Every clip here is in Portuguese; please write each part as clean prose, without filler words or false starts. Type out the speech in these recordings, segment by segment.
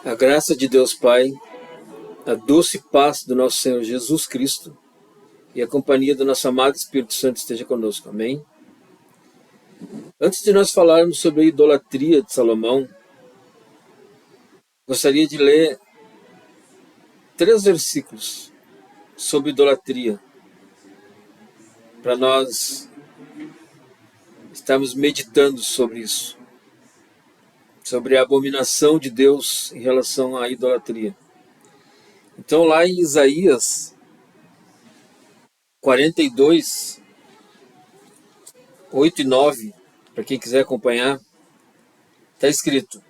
A graça de Deus Pai, a doce paz do nosso Senhor Jesus Cristo e a companhia do nosso amado Espírito Santo esteja conosco. Amém? Antes de nós falarmos sobre a idolatria de Salomão, gostaria de ler 3 versículos sobre idolatria, para nós estarmos meditando sobre isso, sobre a abominação de Deus em relação à idolatria. Então, lá em Isaías 42, 8 e 9, para quem quiser acompanhar, está escrito: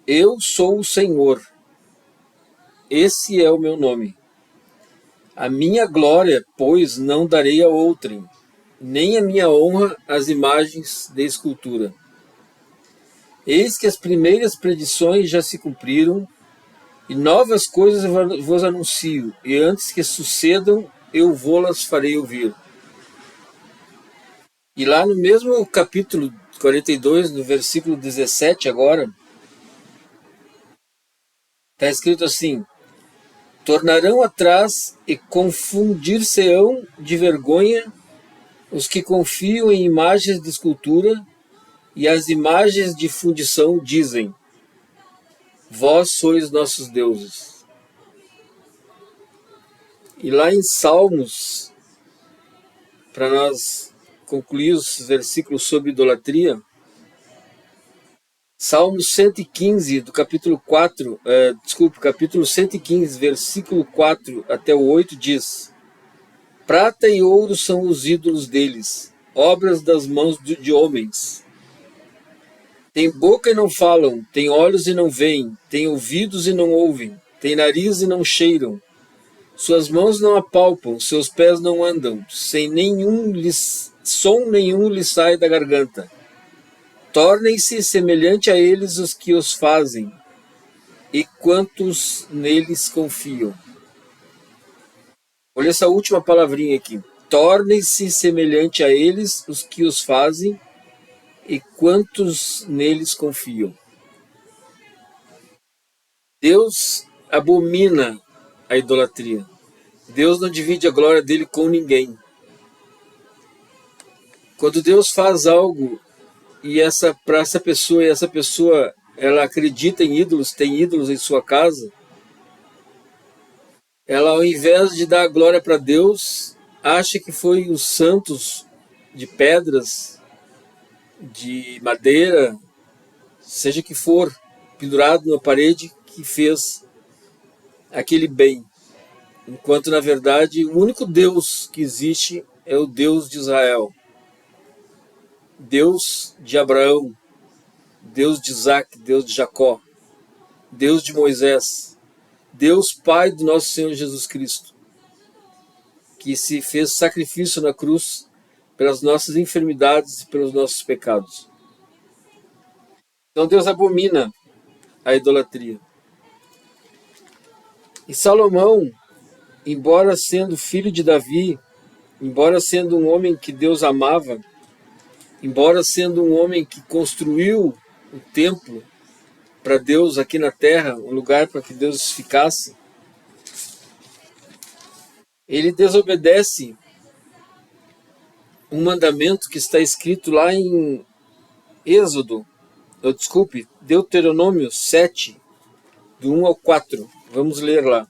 Eu sou o Senhor, esse é o meu nome. A minha glória, pois, não darei a outrem, nem a minha honra às imagens de escultura. Eis que as primeiras predições já se cumpriram, e novas coisas vos anuncio, e antes que sucedam, eu vou-las farei ouvir. E lá no mesmo capítulo 42, no versículo 17 agora, está escrito assim: Tornarão atrás e confundir-se-ão de vergonha os que confiam em imagens de escultura, e as imagens de fundição dizem: Vós sois nossos deuses. E lá em Salmos, para nós concluir os versículos sobre idolatria, Salmos 115, do capítulo 4, capítulo 115, versículo 4 até o 8 diz: Prata e ouro são os ídolos deles, obras das mãos de homens. Tem boca e não falam, tem olhos e não veem, tem ouvidos e não ouvem, tem nariz e não cheiram. Suas mãos não apalpam, seus pés não andam, som nenhum lhes sai da garganta. Tornem-se semelhante a eles os que os fazem, e quantos neles confiam. Olha essa última palavrinha aqui. Tornem-se semelhante a eles os que os fazem, e quantos neles confiam. Deus abomina a idolatria. Deus não divide a glória dele com ninguém. Quando Deus faz algo e para essa pessoa ela acredita em ídolos, tem ídolos em sua casa, ela, ao invés de dar a glória para Deus, acha que foi os santos de pedras, de madeira, seja que for, pendurado na parede, que fez aquele bem. Enquanto, na verdade, o único Deus que existe é o Deus de Israel. Deus de Abraão, Deus de Isaac, Deus de Jacó, Deus de Moisés, Deus Pai do nosso Senhor Jesus Cristo, que se fez sacrifício na cruz pelas nossas enfermidades e pelos nossos pecados. Então Deus abomina a idolatria. E Salomão, embora sendo filho de Davi, embora sendo um homem que Deus amava, embora sendo um homem que construiu o templo para Deus aqui na terra, um lugar para que Deus ficasse, ele desobedece um mandamento que está escrito lá em Deuteronômio 7, do 1 ao 4. Vamos ler lá.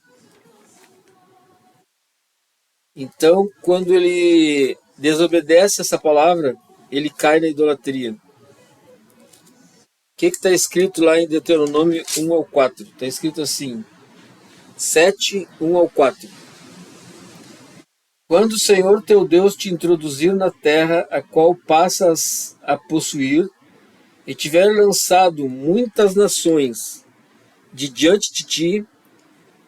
Então, quando ele desobedece essa palavra, ele cai na idolatria. O que está escrito lá em Deuteronômio 1 ao 4? Está escrito assim, 7, 1 ao 4. Quando o Senhor teu Deus te introduzir na terra a qual passas a possuir, e tiver lançado muitas nações de diante de ti,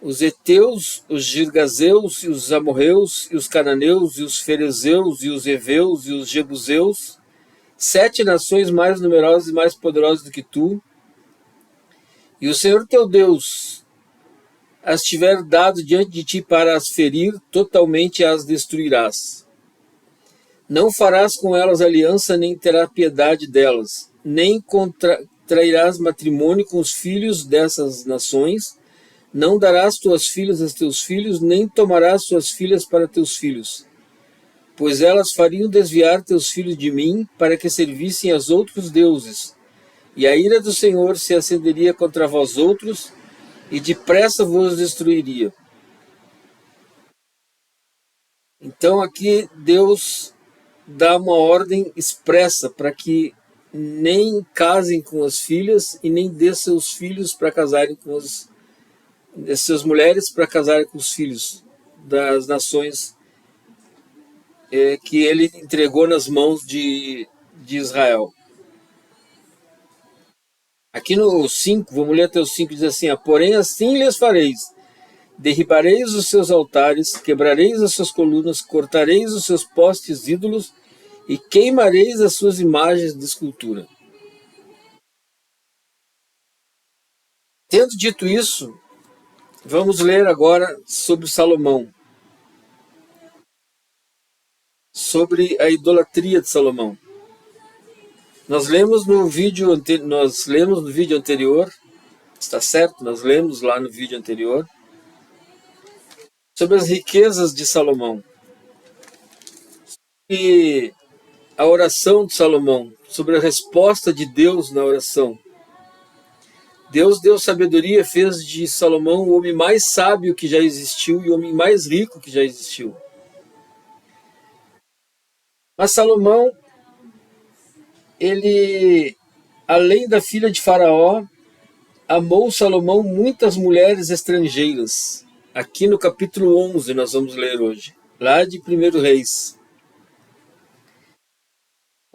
os heteus, os girgazeus, e os amorreus, e os cananeus, e os ferezeus, e os heveus, e os jebuseus, 7 nações mais numerosas e mais poderosas do que tu, e o Senhor teu Deus as tiver dado diante de ti para as ferir, totalmente as destruirás. Não farás com elas aliança, nem terá piedade delas, nem contrairás matrimônio com os filhos dessas nações, não darás tuas filhas a teus filhos, nem tomarás tuas filhas para teus filhos, pois elas fariam desviar teus filhos de mim, para que servissem aos outros deuses. E a ira do Senhor se acenderia contra vós outros, e depressa vos destruiria. Então aqui Deus dá uma ordem expressa para que nem casem com as filhas e nem dê seus filhos para casarem com suas mulheres para casarem com os filhos das nações que ele entregou nas mãos de Israel. Aqui no 5, vamos ler até o 5, diz assim: porém assim lhes fareis: derribareis os seus altares, quebrareis as suas colunas, cortareis os seus postes ídolos e queimareis as suas imagens de escultura. Tendo dito isso, vamos ler agora sobre Salomão, sobre a idolatria de Salomão. Nós lemos no vídeo anterior, está certo? Nós lemos lá no vídeo anterior sobre as riquezas de Salomão e a oração de Salomão, sobre a resposta de Deus na oração. Deus deu sabedoria, fez de Salomão o homem mais sábio que já existiu e o homem mais rico que já existiu. Mas Salomão, ele, além da filha de Faraó, amou Salomão muitas mulheres estrangeiras. Aqui no capítulo 11 nós vamos ler hoje, lá de 1 Reis.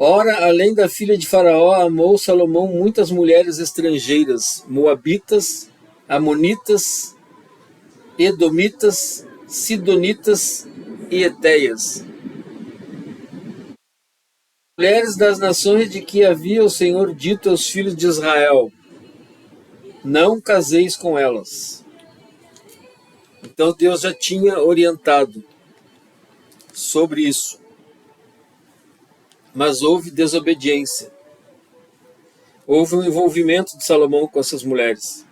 Ora, além da filha de Faraó, amou Salomão muitas mulheres estrangeiras, moabitas, amonitas, edomitas, sidonitas e etéias, mulheres das nações de que havia o Senhor dito aos filhos de Israel: não caseis com elas. Então Deus já tinha orientado sobre isso. Mas houve desobediência. Houve um envolvimento de Salomão com essas mulheres.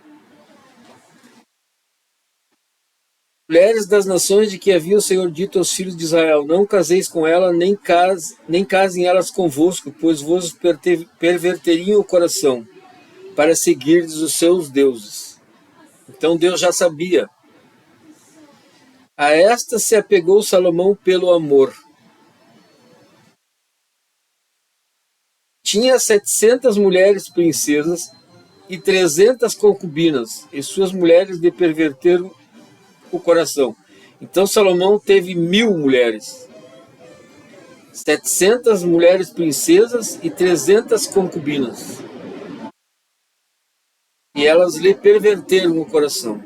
Mulheres das nações de que havia o Senhor dito aos filhos de Israel: não caseis com ela, nem casem elas convosco, pois vos perverteriam o coração, para seguirdes os seus deuses. Então Deus já sabia. A esta se apegou Salomão pelo amor. Tinha 700 mulheres princesas e 300 concubinas, e suas mulheres lhe perverteram o coração. Então Salomão teve 1000 mulheres, 700 mulheres princesas e 300 concubinas, e elas lhe perverteram o coração.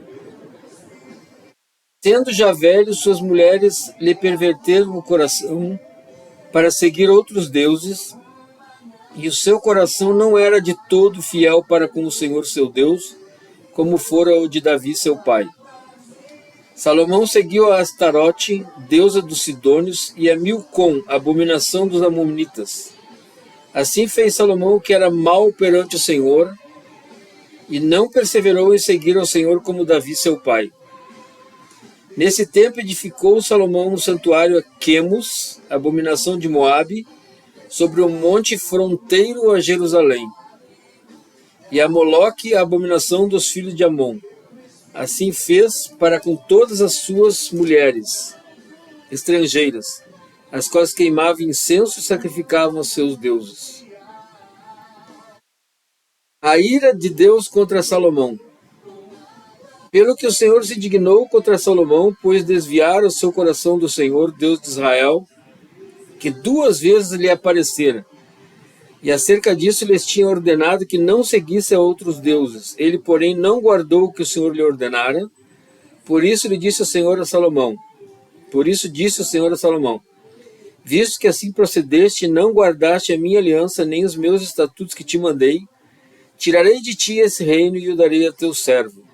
Sendo já velho, suas mulheres lhe perverteram o coração para seguir outros deuses, e o seu coração não era de todo fiel para com o Senhor seu Deus, como fora o de Davi seu pai. Salomão seguiu a Astarote, deusa dos Sidônios, e a Milcom, abominação dos Amonitas. Assim fez Salomão o que era mal perante o Senhor, e não perseverou em seguir ao Senhor como Davi seu pai. Nesse tempo edificou Salomão um santuário a Quemos, abominação de Moabe, sobre um monte fronteiro a Jerusalém, e a Moloque, a abominação dos filhos de Amon. Assim fez para com todas as suas mulheres estrangeiras, as quais queimavam incenso e sacrificavam aos seus deuses. A ira de Deus contra Salomão. Pelo que o Senhor se dignou contra Salomão, pois desviara o seu coração do Senhor, Deus de Israel, que 2 vezes lhe aparecera, e acerca disso lhes tinha ordenado que não seguisse a outros deuses. Ele, porém, não guardou o que o Senhor lhe ordenara. Por isso disse o Senhor a Salomão: visto que assim procedeste e não guardaste a minha aliança, nem os meus estatutos que te mandei, tirarei de ti esse reino e o darei a teu servo.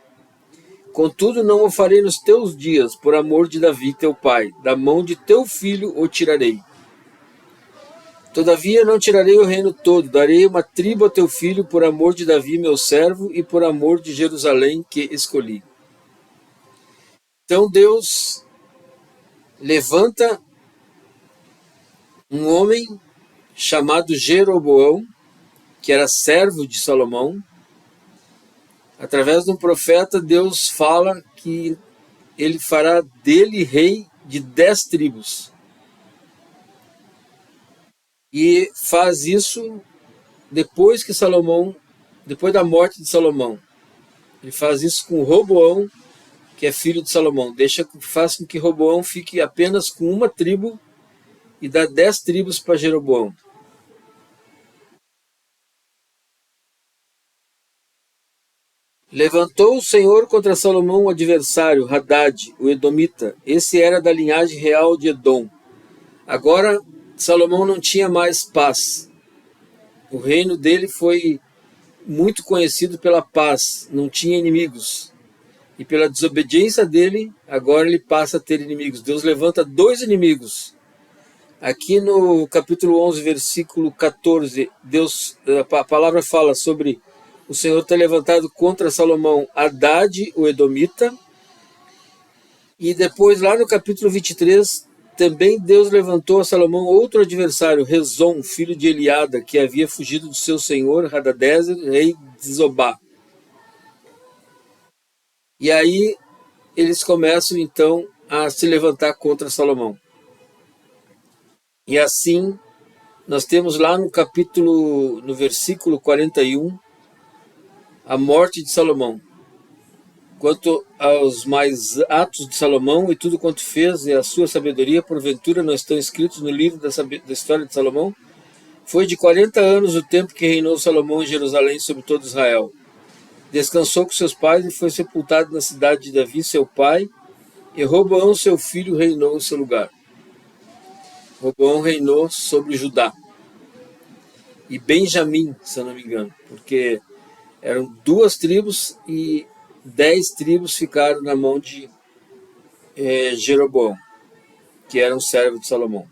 Contudo, não o farei nos teus dias, por amor de Davi teu pai, da mão de teu filho o tirarei. Todavia não tirarei o reino todo, darei uma tribo a teu filho por amor de Davi, meu servo, e por amor de Jerusalém que escolhi. Então Deus levanta um homem chamado Jeroboão, que era servo de Salomão. Através de um profeta, Deus fala que ele fará dele rei de 10 tribos. E faz isso depois da morte de Salomão. Ele faz isso com Roboão, que é filho de Salomão. Faz com que Roboão fique apenas com uma tribo e dá 10 tribos para Jeroboão. Levantou o Senhor contra Salomão o adversário, Hadad, o Edomita. Esse era da linhagem real de Edom. Agora, Salomão não tinha mais paz. O reino dele foi muito conhecido pela paz, não tinha inimigos. E pela desobediência dele, agora ele passa a ter inimigos. Deus levanta 2 inimigos. Aqui no capítulo 11, versículo 14, a palavra fala sobre o Senhor ter levantado contra Salomão Hadad, o Edomita. E depois, lá no capítulo 23, também Deus levantou a Salomão outro adversário, Rezon, filho de Eliada, que havia fugido do seu senhor, Hadadezer, rei de Zobá. E aí eles começam então a se levantar contra Salomão. E assim, nós temos lá no versículo 41, a morte de Salomão. Quanto aos mais atos de Salomão e tudo quanto fez e a sua sabedoria, porventura não estão escritos no livro da história de Salomão? Foi de 40 anos o tempo que reinou Salomão em Jerusalém sobre todo Israel. Descansou com seus pais e foi sepultado na cidade de Davi, seu pai, e Roboão, seu filho, reinou em seu lugar. Roboão reinou sobre Judá. E Benjamim, se eu não me engano, porque eram 2 tribos e 10 tribos ficaram na mão de Jeroboão, que era um servo de Salomão.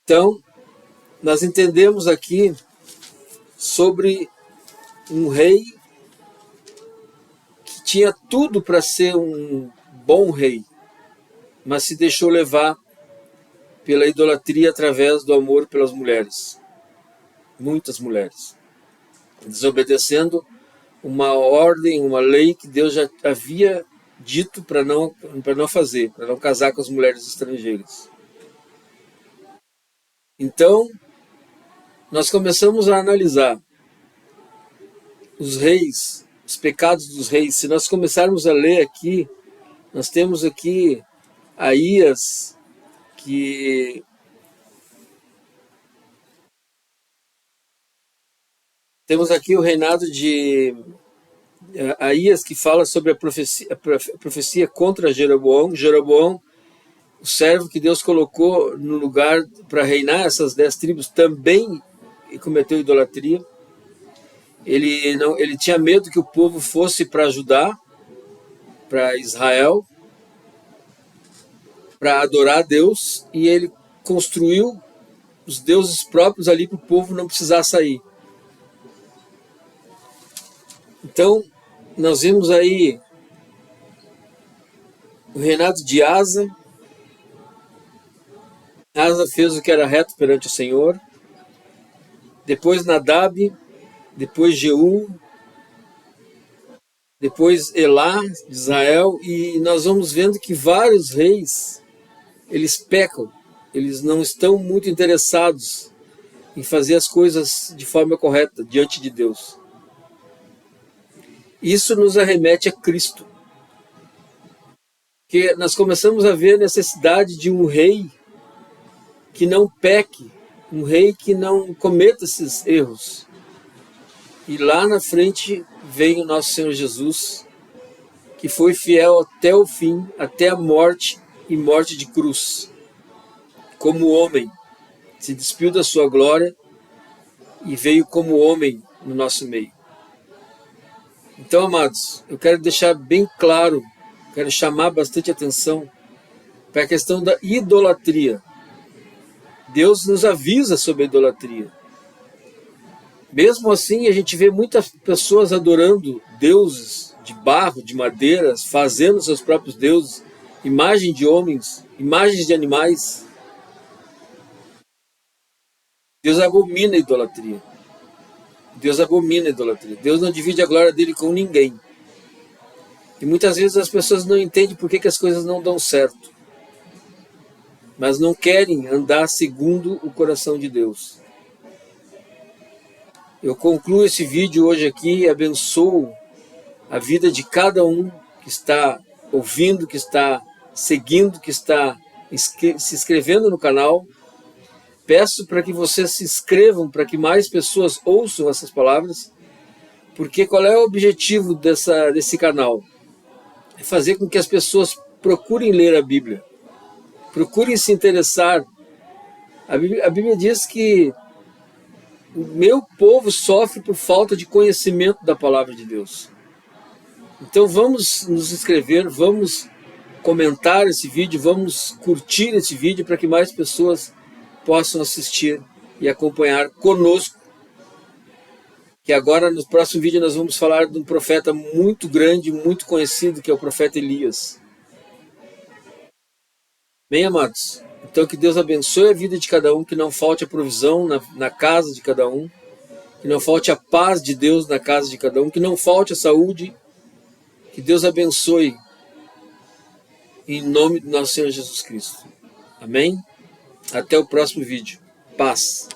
Então, nós entendemos aqui sobre um rei que tinha tudo para ser um bom rei, mas se deixou levar pela idolatria através do amor pelas mulheres. Muitas mulheres. Desobedecendo uma ordem, uma lei que Deus já havia dito para não fazer, para não casar com as mulheres estrangeiras. Então, nós começamos a analisar os reis, os pecados dos reis. Se nós começarmos a ler aqui, nós temos aqui Aías, que temos aqui o reinado de Aías, que fala sobre a profecia contra Jeroboão. Jeroboão, o servo que Deus colocou no lugar para reinar essas 10 tribos, também cometeu idolatria. Ele tinha medo que o povo fosse para Judá, para Israel, para adorar a Deus, e ele construiu os deuses próprios ali para o povo não precisar sair. Então, nós vimos aí o reinado de Asa. Asa fez o que era reto perante o Senhor. Depois Nadab, depois Jeú, depois Elá, de Israel, e nós vamos vendo que vários reis, eles pecam, eles não estão muito interessados em fazer as coisas de forma correta diante de Deus. Isso nos arremete a Cristo, que nós começamos a ver a necessidade de um rei que não peque, um rei que não cometa esses erros. E lá na frente vem o nosso Senhor Jesus, que foi fiel até o fim, até a morte e morte de cruz. Como homem, se despiu da sua glória e veio como homem no nosso meio. Então, amados, eu quero deixar bem claro, quero chamar bastante atenção para a questão da idolatria. Deus nos avisa sobre a idolatria. Mesmo assim, a gente vê muitas pessoas adorando deuses de barro, de madeiras, fazendo seus próprios deuses, imagem de homens, imagens de animais. Deus abomina a idolatria. Deus abomina a idolatria. Deus não divide a glória dele com ninguém. E muitas vezes as pessoas não entendem por que as coisas não dão certo. Mas não querem andar segundo o coração de Deus. Eu concluo esse vídeo hoje aqui e abençoo a vida de cada um que está ouvindo, que está seguindo, que está se inscrevendo no canal. Peço para que vocês se inscrevam, para que mais pessoas ouçam essas palavras, porque qual é o objetivo desse canal? É fazer com que as pessoas procurem ler a Bíblia, procurem se interessar. A Bíblia diz que o meu povo sofre por falta de conhecimento da palavra de Deus. Então vamos nos inscrever, vamos comentar esse vídeo, vamos curtir esse vídeo para que mais pessoas possam assistir e acompanhar conosco. Que agora no próximo vídeo nós vamos falar de um profeta muito grande, muito conhecido, que é o profeta Elias. Bem, amados, então que Deus abençoe a vida de cada um, que não falte a provisão na casa de cada um, que não falte a paz de Deus na casa de cada um, que não falte a saúde, que Deus abençoe em nome do nosso Senhor Jesus Cristo. Amém? Até o próximo vídeo. Paz.